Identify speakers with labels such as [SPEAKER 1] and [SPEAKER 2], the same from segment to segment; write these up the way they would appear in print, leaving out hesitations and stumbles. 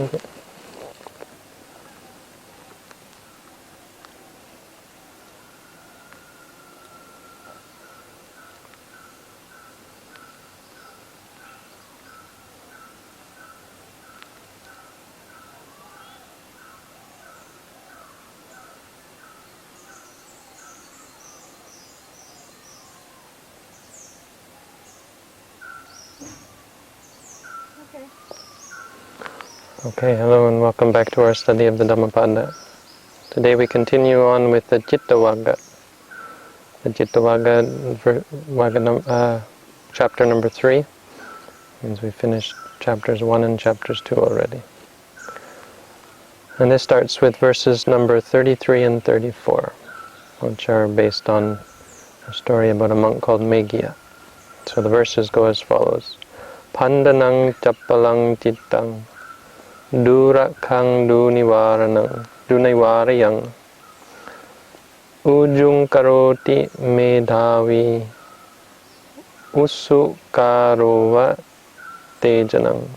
[SPEAKER 1] Okay. Okay, hello and welcome back to our study of the Dhammapada. Today we continue on with the cittaṃ. The cittaṃ, chapter number 3, means we finished chapters 1 and chapters 2 already. And this starts with verses number 33 and 34, which are based on a story about a monk called Meghiya. So the verses go as follows. Phandanaṃ capalaṃ cittaṃ dūrakkhaṃ dunnivārayaṃ ujuṃ karoti medhāvī usukārova tejanaṃ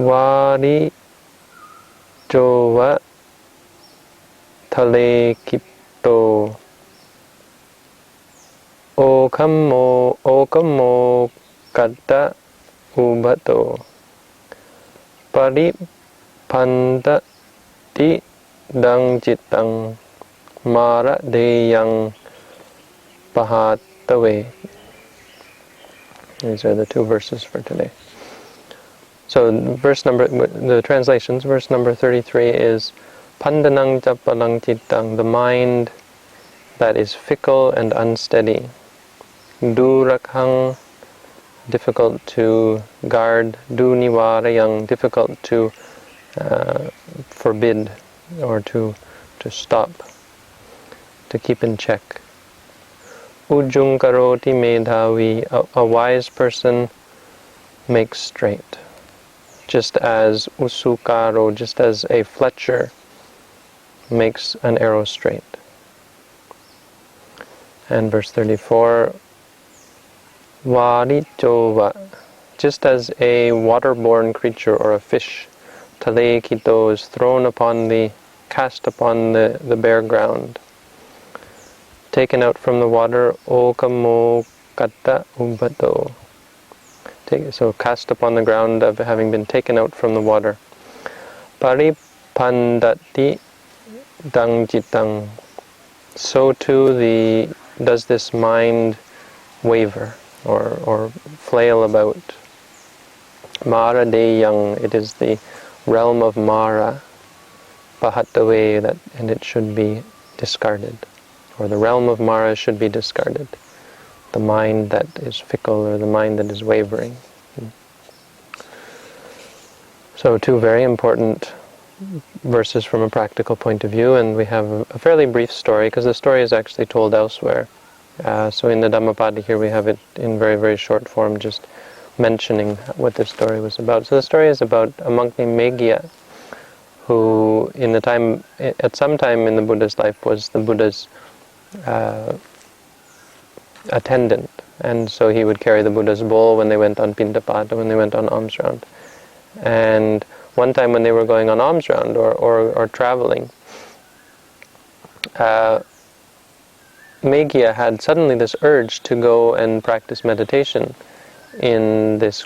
[SPEAKER 1] vārijova thale khitto okamokataubbhato pariphandatidaṃ cittaṃ māradheyyaṃ pahātave. These are the two verses for today. So the translations, verse number 33 is phandanaṃ capalaṃ cittaṃ, the mind that is fickle and unsteady. Dūrakkhaṃ, difficult to guard. Dunnivārayaṃ, difficult to forbid or to stop, to keep in check. Ujuṃ karoti medhāvī, a wise person makes straight. Just as usukārova, just as a fletcher makes an arrow straight. And verse 34, vārijova, just as a waterborne creature or a fish, thale khitto, is thrown upon cast upon the bare ground, taken out from the water, okamokataubbhato, so cast upon the ground of having been taken out from the water. Pariphandatidaṃ cittaṃ, so too does this mind waver or flail about. Māradheyyaṃ, it is the realm of Mara, pahātave, and it should be discarded, or the realm of Mara should be discarded. The mind that is fickle, or the mind that is wavering. So two very important verses from a practical point of view, and we have a fairly brief story, because the story is actually told elsewhere. So in the Dhammapada here we have it in very, very short form, just mentioning what this story was about. So the story is about a monk named Meghiya, who at some time in the Buddha's life was the Buddha's attendant, and so he would carry the Buddha's bowl when they went on Pindapata, when they went on alms round. And one time when they were going on alms round or traveling, Meghiya had suddenly this urge to go and practice meditation in this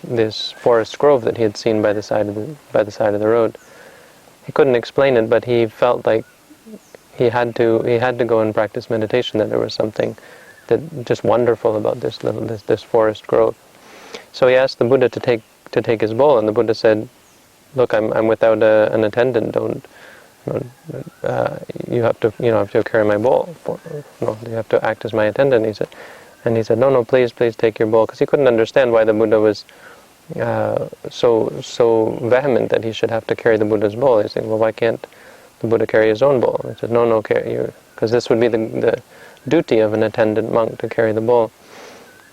[SPEAKER 1] forest grove that he had seen by the side of the road. He couldn't explain it, but he felt like he had to go and practice meditation, that there was something that just wonderful about this forest grove. So he asked the Buddha to take his bowl, and the Buddha said, "Look, I'm without an attendant. You have to carry my bowl. You have to act as my attendant." He said, "No, please take your bowl," because he couldn't understand why the Buddha was so vehement that he should have to carry the Buddha's bowl. He said, "Well, why can't the Buddha carry his own bowl?" He said, "No, carry you," because this would be the duty of an attendant monk to carry the bowl.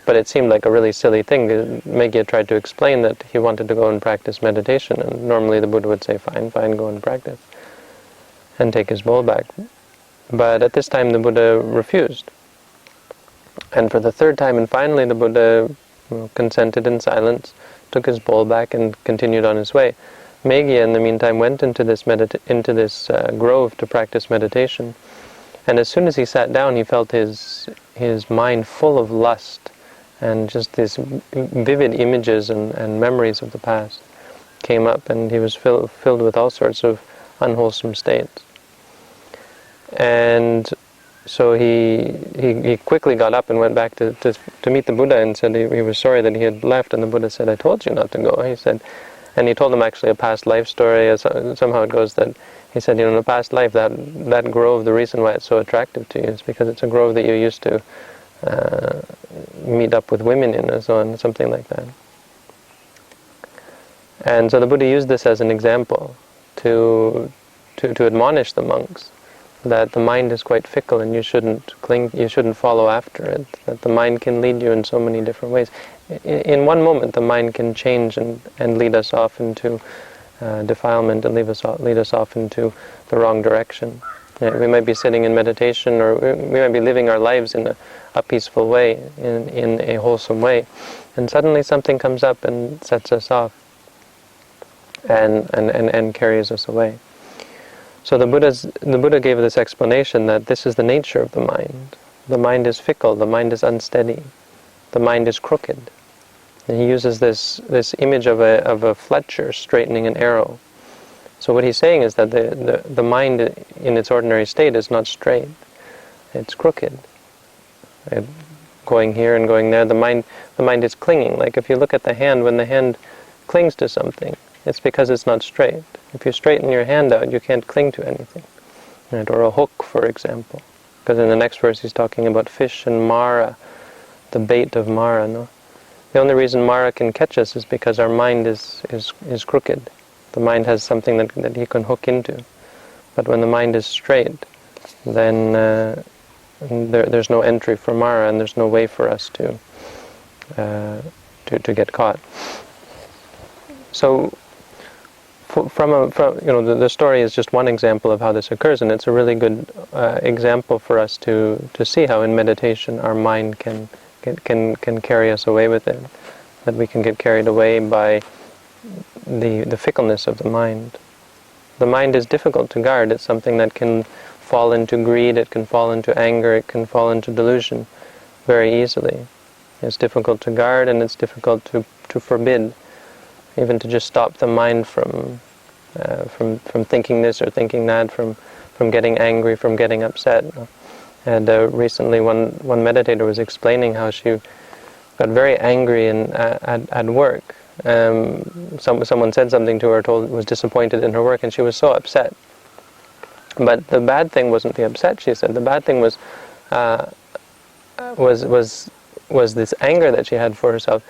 [SPEAKER 1] But it seemed like a really silly thing. Meghiya tried to explain that he wanted to go and practice meditation, and normally the Buddha would say, fine, go and practice, and take his bowl back. But at this time the Buddha refused. And for the third time and finally the Buddha consented in silence took his bowl back and continued on his way. Meghiya, in the meantime, went into this grove to practice meditation, and as soon as he sat down, he felt his mind full of lust, and just these vivid images and memories of the past came up, and he was filled with all sorts of unwholesome states. And so he quickly got up and went back to meet the Buddha and said he was sorry that he had left, and the Buddha said, "I told you not to go." He said, and he told him actually a past life story. Somehow it goes that he said, in a past life, that grove, the reason why it's so attractive to you is because it's a grove that you used to meet up with women in, or so on, something like that. And so the Buddha used this as an example to admonish the monks that the mind is quite fickle and you shouldn't follow after it, that the mind can lead you in so many different ways. In one moment the mind can change and lead us off into defilement and lead us off into the wrong direction. We might be sitting in meditation, or we might be living our lives in a peaceful way, in a wholesome way, and suddenly something comes up and sets us off and carries us away. So the Buddha gave this explanation that this is the nature of the mind. The mind is fickle, the mind is unsteady, the mind is crooked. And he uses this image of a fletcher straightening an arrow. So what he's saying is that the mind in its ordinary state is not straight, it's crooked. Going here and going there, the mind is clinging. Like if you look at the hand, when the hand clings to something, it's because it's not straight. If you straighten your hand out, you can't cling to anything. Right? Or a hook, for example. Because in the next verse he's talking about fish and Mara, the bait of Mara. No? The only reason Mara can catch us is because our mind is crooked. The mind has something that he can hook into. But when the mind is straight, then there's no entry for Mara, and there's no way for us to get caught. So the story is just one example of how this occurs, and it's a really good example for us to see how in meditation our mind can carry us away with it, that we can get carried away by the fickleness of the mind. The mind is difficult to guard. It's something that can fall into greed, it can fall into anger, it can fall into delusion very easily. It's difficult to guard, and it's difficult to forbid, even to just stop the mind from thinking this or thinking that, from getting angry, from getting upset. And recently one meditator was explaining how she got very angry at work. Someone said something to her, was disappointed in her work, and she was so upset. But the bad thing wasn't the upset, she said. The bad thing was this anger that she had for herself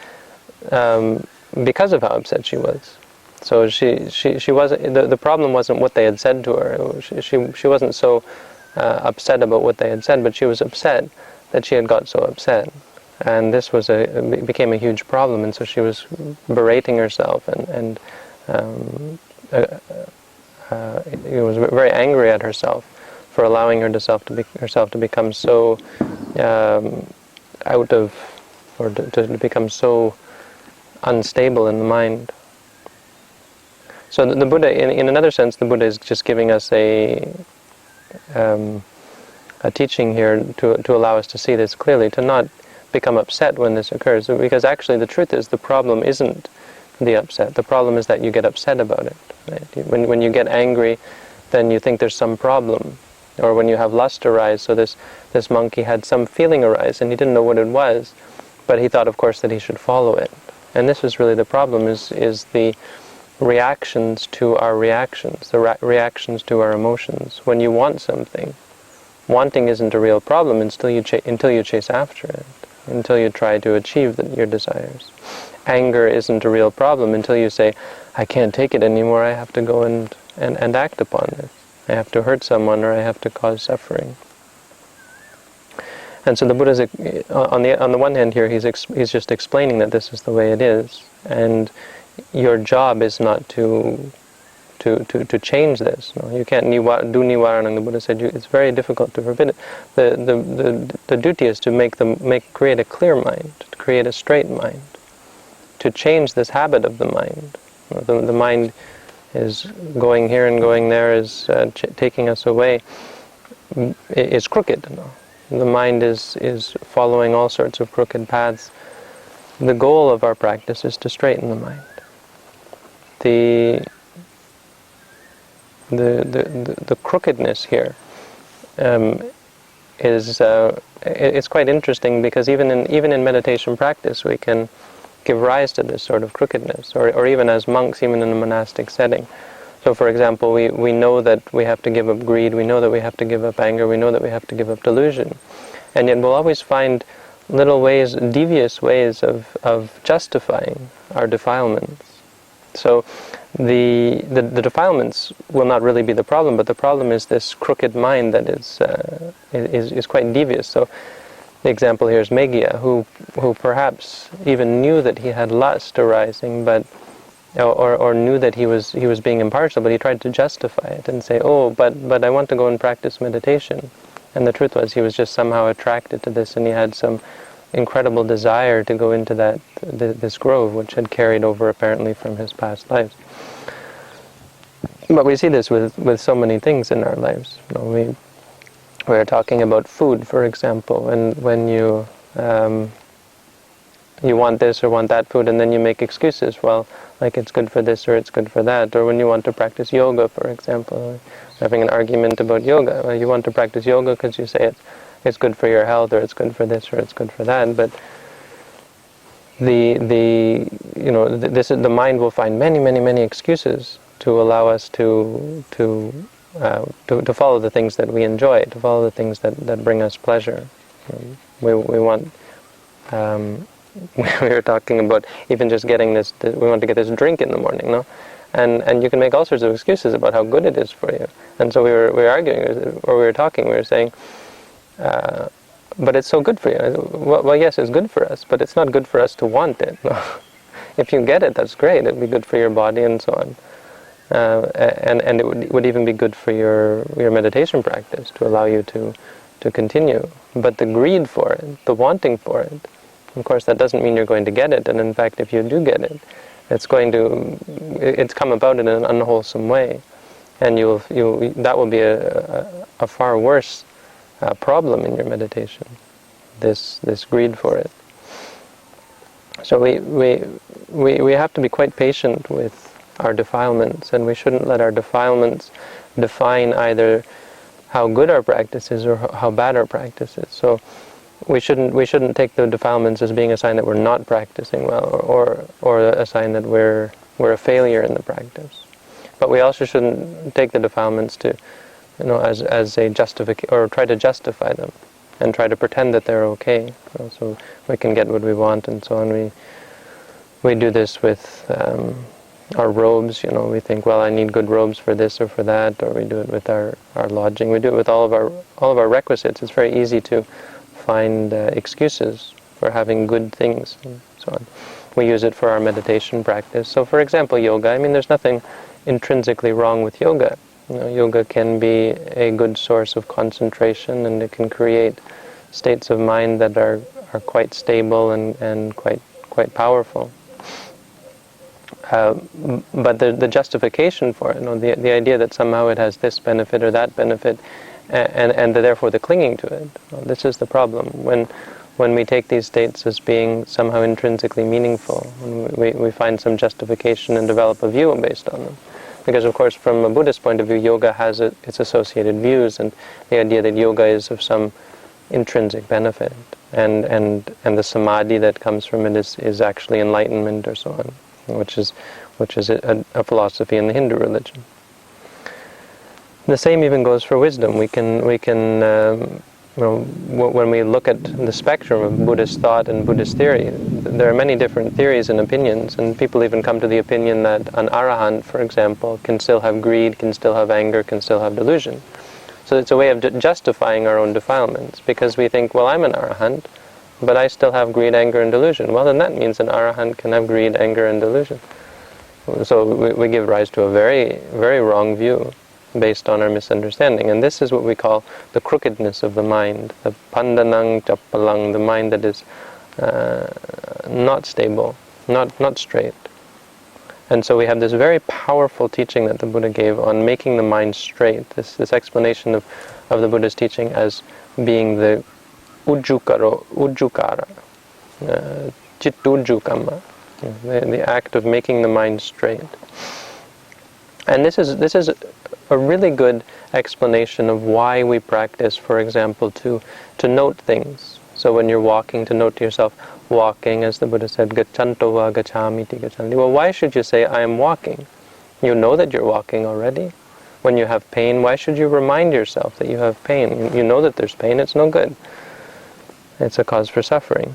[SPEAKER 1] because of how upset she was. So she wasn't. The problem wasn't what they had said to her. She wasn't so upset about what they had said, but she was upset that she had got so upset. And this became a huge problem, and so she was berating herself and was very angry at herself for allowing herself to become so out of, or to become so unstable in the mind. So the Buddha, in another sense, the Buddha is just giving us a teaching here to allow us to see this clearly, to not become upset when this occurs, because actually the truth is the problem isn't the upset. The problem is that you get upset about it. Right? When you get angry, then you think there's some problem. Or when you have lust arise, so this monkey had some feeling arise and he didn't know what it was, but he thought, of course, that he should follow it. And this is really the problem, is the reactions to our reactions, the reactions to our emotions. When you want something, wanting isn't a real problem until you chase after it, until you try to achieve your desires. Anger isn't a real problem until you say, I can't take it anymore, I have to go and act upon it. I have to hurt someone, or I have to cause suffering. And so the Buddha's, on the one hand here, he's just explaining that this is the way it is, and your job is not to change this. No? You can't do dunnivārayaṃ. The Buddha said it's very difficult to forbid it. The duty is to create a clear mind, to create a straight mind. to change this habit of the mind. The mind is going here and going there, is taking us away, is crooked. The mind is following all sorts of crooked paths. The goal of our practice is to straighten the mind. The crookedness here is it's quite interesting, because even in meditation practice we can give rise to this sort of crookedness, or even as monks, even in a monastic setting. So for example, we know that we have to give up greed, we know that we have to give up anger, we know that we have to give up delusion, and yet we'll always find little ways, devious ways of justifying our defilements. So the defilements will not really be the problem, but the problem is this crooked mind that is quite devious. So the example here is Meghiya, who perhaps even knew that he had lust arising, but or knew that he was being impartial, but he tried to justify it and say, oh, but I want to go and practice meditation. And the truth was, he was just somehow attracted to this, and he had some incredible desire to go into this grove, which had carried over apparently from his past lives. But we see this with so many things in our lives. We are talking about food, for example, and when you want this or want that food, and then you make excuses, well, like it's good for this or it's good for that. Or when you want to practice yoga, for example, having an argument about yoga. Well, you want to practice yoga because you say it's good for your health, or it's good for this, or it's good for that. But the mind will find many excuses to allow us to follow the things that we enjoy, to follow the things that bring us pleasure. We want. We were talking about even just getting this. We want to get this drink in the morning, no? And you can make all sorts of excuses about how good it is for you. And so we were arguing, or we were talking. We were saying, but it's so good for you. Well, yes, it's good for us, but it's not good for us to want it. No? If you get it, that's great. It'd be good for your body and so on. And it would even be good for your meditation practice, to allow you to continue. But the greed for it, the wanting for it, of course, that doesn't mean you're going to get it. And in fact, if you do get it, it's come about in an unwholesome way, and that will be a far worse problem in your meditation. This greed for it. So we have to be quite patient with our defilements, and we shouldn't let our defilements define either how good our practice is or how bad our practice is. So we shouldn't take the defilements as being a sign that we're not practicing well, or a sign that we're a failure in the practice. But we also shouldn't take the defilements to, as a justification, or try to justify them and try to pretend that they're okay, so we can get what we want and so on. We do this with our robes. We think, well, I need good robes for this or for that, or we do it with our lodging. We do it with all of our requisites. It's very easy to find excuses for having good things and so on. We use it for our meditation practice. So for example, yoga, there's nothing intrinsically wrong with yoga. Yoga can be a good source of concentration, and it can create states of mind that are quite stable and quite powerful. But the justification for it, the idea that somehow it has this benefit or that benefit, and therefore the clinging to it. This is the problem. When we take these states as being somehow intrinsically meaningful, when we find some justification and develop a view based on them. Because of course, from a Buddhist point of view, yoga has its associated views, and the idea that yoga is of some intrinsic benefit, and the samadhi that comes from it is actually enlightenment or so on, which is a philosophy in the Hindu religion. The same even goes for wisdom. We can when we look at the spectrum of Buddhist thought and Buddhist theory, there are many different theories and opinions, and people even come to the opinion that an arahant, for example, can still have greed, can still have anger, can still have delusion. So it's a way of justifying our own defilements, because we think, well, I'm an arahant, but I still have greed, anger, and delusion. Well, then that means an arahant can have greed, anger, and delusion. So we give rise to a very, very wrong view based on our misunderstanding. And this is what we call the crookedness of the mind, the phandanaṃ, capalaṃ, the mind that is not stable, not straight. And so we have this very powerful teaching that the Buddha gave on making the mind straight, this explanation of the Buddha's teaching as being the ujukāra, cittaṃ, the act of making the mind straight. And this is a really good explanation of why we practice, for example, to note things. So when you're walking, to note to yourself, walking, as the Buddha said, gaccanto va gacchāmiti gacchanti. Well, why should you say, I am walking? You know that you're walking already. When you have pain, why should you remind yourself that you have pain? You know that there's pain, it's no good. It's a cause for suffering.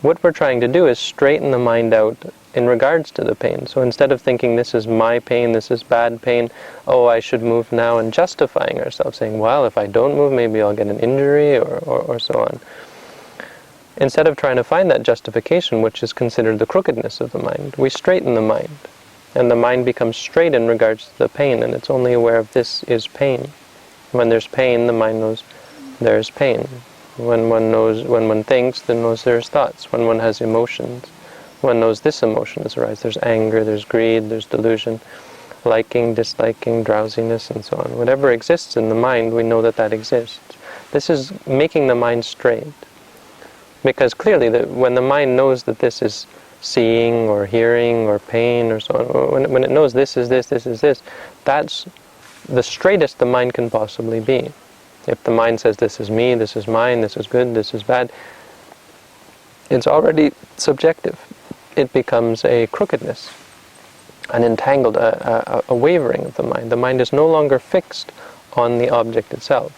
[SPEAKER 1] What we're trying to do is straighten the mind out in regards to the pain. So instead of thinking, this is my pain, this is bad pain, oh, I should move now, and justifying ourselves, saying, well, if I don't move, maybe I'll get an injury, or so on. Instead of trying to find that justification, which is considered the crookedness of the mind, we straighten the mind. And the mind becomes straight in regards to the pain, and it's only aware of this is pain. When there's pain, the mind knows there's pain. When one thinks, then knows there's thoughts. When one has emotions, one knows this emotion is arise. There's anger, there's greed, there's delusion, liking, disliking, drowsiness, and so on. Whatever exists in the mind, we know that that exists. This is making the mind straight. Because clearly, when the mind knows that this is seeing or hearing or pain or so on, when it knows this is this is this, that's the straightest the mind can possibly be. If the mind says this is me, this is mine, this is good, this is bad, it's already subjective. It becomes a crookedness, an entangled, a wavering of the mind. The mind is no longer fixed on the object itself.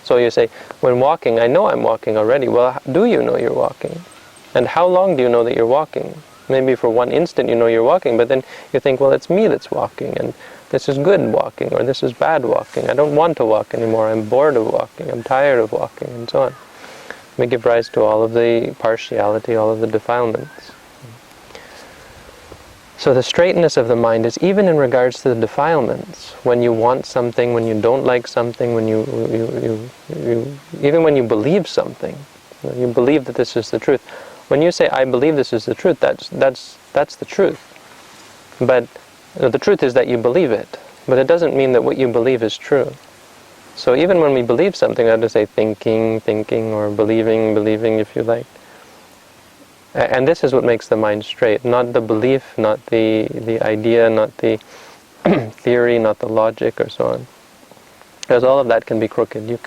[SPEAKER 1] So you say, when walking, I know I'm walking already. Well, do you know you're walking? And how long do you know that you're walking? Maybe for one instant you know you're walking, but then you think, well, it's me that's walking, and this is good walking, or this is bad walking. I don't want to walk anymore. I'm bored of walking. I'm tired of walking, and so on. We give rise to all of the partiality, all of the defilements. So the straightness of the mind is even in regards to the defilements. When you want something, when you don't like something, when you even when you believe something, you believe that this is the truth. When you say, I believe this is the truth, that's the truth. But the truth is that you believe it. But it doesn't mean that what you believe is true. So even when we believe something, I have to say thinking, or believing, if you like. And this is what makes the mind straight, not the belief, not the idea, not the theory, not the logic, or so on. Because all of that can be crooked. You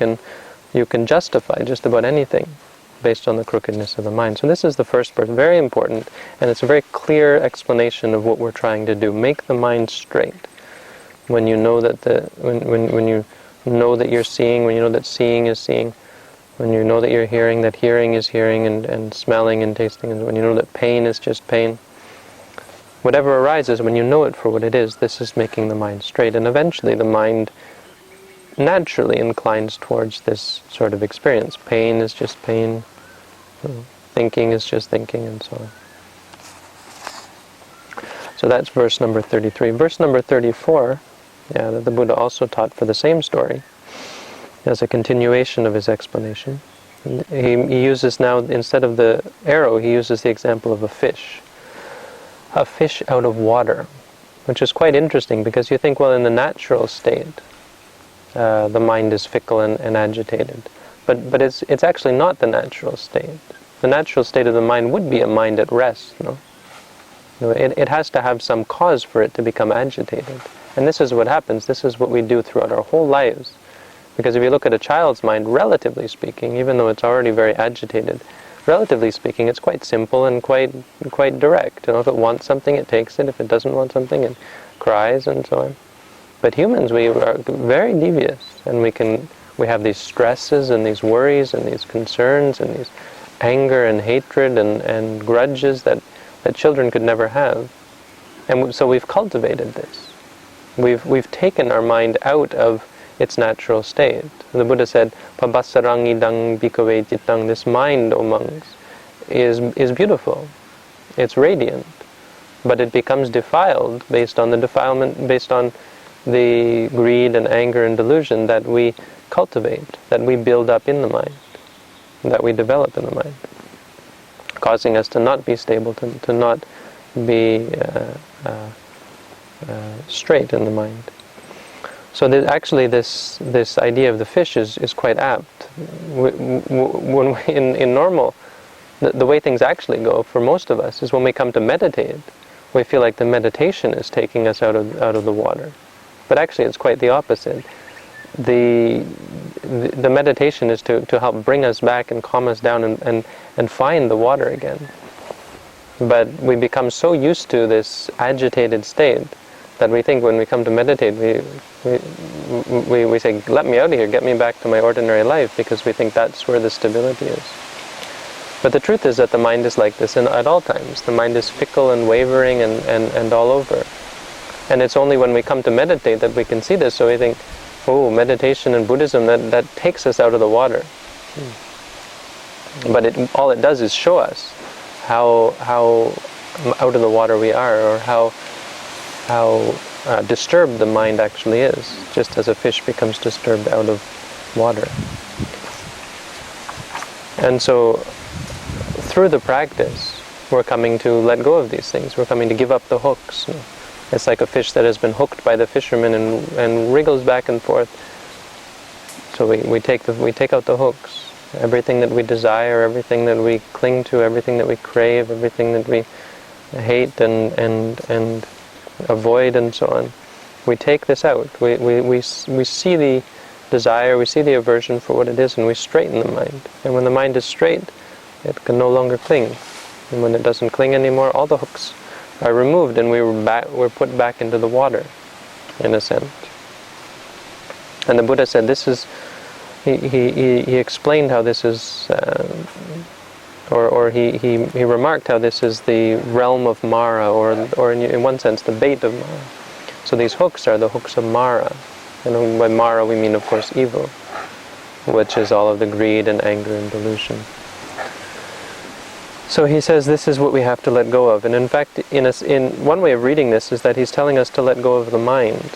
[SPEAKER 1] can justify just about anything based on the crookedness of the mind. So this is the first part, very important, and it's a very clear explanation of what we're trying to do. Make the mind straight. When you know that when you know that you're seeing, when you know that seeing is seeing, when you know that you're hearing, that hearing is hearing, and smelling and tasting, and when you know that pain is just pain, whatever arises, when you know it for what it is, this is making the mind straight. And eventually the mind naturally inclines towards this sort of experience. Pain is just pain, thinking is just thinking, and so on. So that's verse number 33. Verse number 34, that the Buddha also taught for the same story, as a continuation of his explanation. He uses now, instead of the arrow, he uses the example of a fish out of water, which is quite interesting, because you think, well, in the natural state, the mind is fickle and agitated. But it's actually not the natural state. The natural state of the mind would be a mind at rest, no? It has to have some cause for it to become agitated. And this is what happens. This is what we do throughout our whole lives. Because if you look at a child's mind, relatively speaking, even though it's already very agitated, relatively speaking, it's quite simple and quite direct. If it wants something, it takes it. If it doesn't want something, it cries, and so on. But humans, we are very devious, and we have these stresses and these worries and these concerns and these anger and hatred and grudges that children could never have. And so we've cultivated this. We've taken our mind out of its natural state. The Buddha said, "Pabasarang idang bhikkhave cittaṃ." This mind, O monks, is beautiful. It's radiant, but it becomes defiled based on the defilement, based on the greed and anger and delusion that we cultivate, that we build up in the mind, that we develop in the mind, causing us to not be stable, to not be straight in the mind. So actually this idea of the fish is quite apt. When in normal, the way things actually go for most of us is when we come to meditate, we feel like the meditation is taking us out of the water. But actually it's quite the opposite. The meditation is to help bring us back and calm us down and find the water again. But we become so used to this agitated state that we think when we come to meditate, we say, let me out of here, get me back to my ordinary life, because we think that's where the stability is. But the truth is that the mind is like this at all times. The mind is fickle and wavering and all over. And it's only when we come to meditate that we can see this, so we think, oh, meditation and Buddhism, that takes us out of the water. But all it does is show us how out of the water we are, or how disturbed the mind actually is, just as a fish becomes disturbed out of water. And so, through the practice, we're coming to let go of these things. We're coming to give up the hooks. It's like a fish that has been hooked by the fisherman and wriggles back and forth. So we take out the hooks. Everything that we desire, everything that we cling to, everything that we crave, everything that we hate and avoid, and so on. We take this out. We see the desire, we see the aversion for what it is, and we straighten the mind. And when the mind is straight, it can no longer cling. And when it doesn't cling anymore, all the hooks are removed, and we're put back into the water, in a sense. And the Buddha said this is, he explained how this is, or he remarked how this is the realm of Mara, or in one sense the bait of Mara. So these hooks are the hooks of Mara. And by Mara we mean, of course, evil, which is all of the greed and anger and delusion. So he says this is what we have to let go of. And in fact, in one way of reading this is that he's telling us to let go of the mind.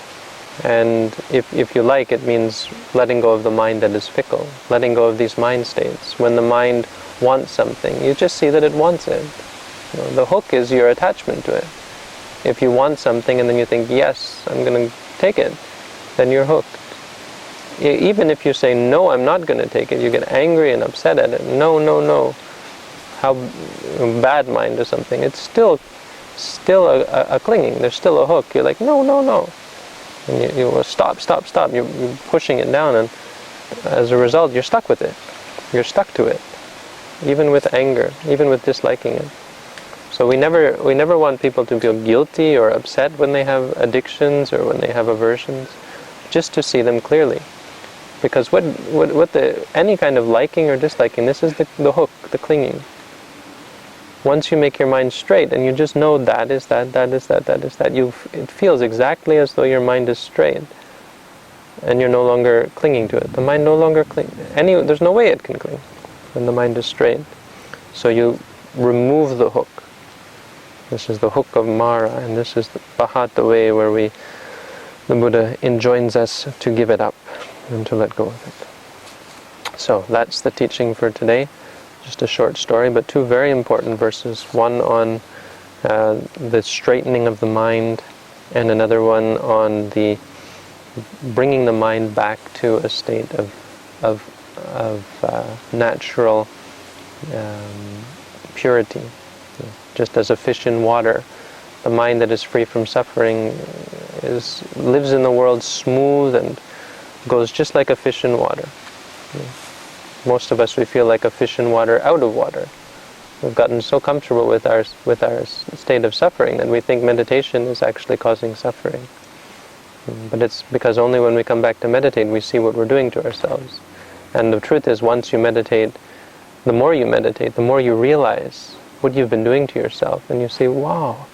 [SPEAKER 1] And if you like, it means letting go of the mind that is fickle, letting go of these mind states. When the mind wants something, you just see that it wants it. The hook is your attachment to it. If you want something and then you think, yes, I'm going to take it, then you're hooked. Even if you say, no, I'm not going to take it, you get angry and upset at it. No, no, no. How bad mind or something. It's still a clinging. There's still a hook. You're like, no, no, no. And you stop. You're pushing it down, and as a result, you're stuck with it. You're stuck to it, even with anger, even with disliking it. So we never want people to feel guilty or upset when they have addictions or when they have aversions, just to see them clearly. Because any kind of liking or disliking, this is the hook, the clinging. Once you make your mind straight and you just know that is that, it feels exactly as though your mind is straight, and you're no longer clinging to it. The mind no longer clings. There's no way it can cling when the mind is straight. So you remove the hook. This is the hook of Mara, and this is the pahātave, where the Buddha enjoins us to give it up and to let go of it. So that's the teaching for today. Just a short story, but two very important verses. One on the straightening of the mind, and another one on the bringing the mind back to a state of natural purity. Just as a fish in water, the mind that is free from suffering lives in the world smooth and goes just like a fish in water. Most of us, we feel like a fish in water out of water. We've gotten so comfortable with our state of suffering that we think meditation is actually causing suffering. But it's because only when we come back to meditate we see what we're doing to ourselves. And the truth is, once you meditate, the more you realize what you've been doing to yourself, and you see, wow,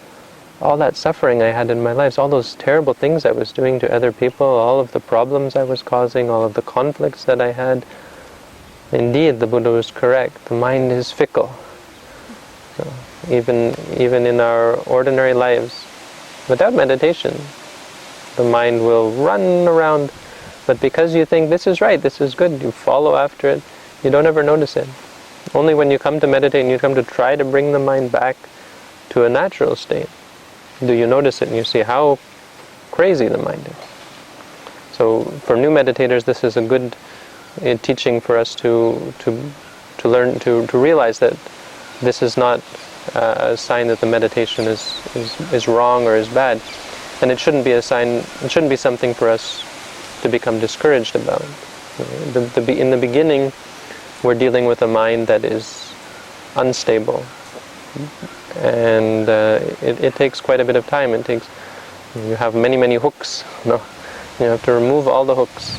[SPEAKER 1] all that suffering I had in my life, all those terrible things I was doing to other people, all of the problems I was causing, all of the conflicts that I had. Indeed, the Buddha was correct. The mind is fickle. So even in our ordinary lives, without meditation, the mind will run around. But because you think this is right, this is good, you follow after it, you don't ever notice it. Only when you come to meditate and you come to try to bring the mind back to a natural state? Do you notice it and you see how crazy the mind is? So for new meditators, this is a good teaching for us to learn, to realize that this is not a sign that the meditation is wrong or is bad, and it shouldn't be a sign. It shouldn't be something for us to become discouraged about. In the beginning, we're dealing with a mind that is unstable, and it takes quite a bit of time. It takes, you have many hooks. No, you have to remove all the hooks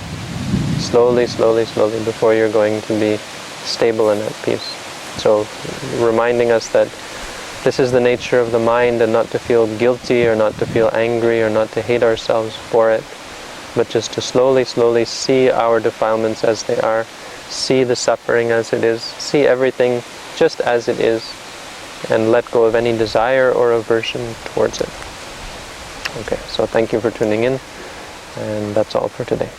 [SPEAKER 1] slowly before you're going to be stable and at peace. So reminding us that this is the nature of the mind, and not to feel guilty or not to feel angry or not to hate ourselves for it, but just to slowly see our defilements as they are, see the suffering as it is, see everything just as it is, and let go of any desire or aversion towards it. Okay, so thank you for tuning in, and that's all for today.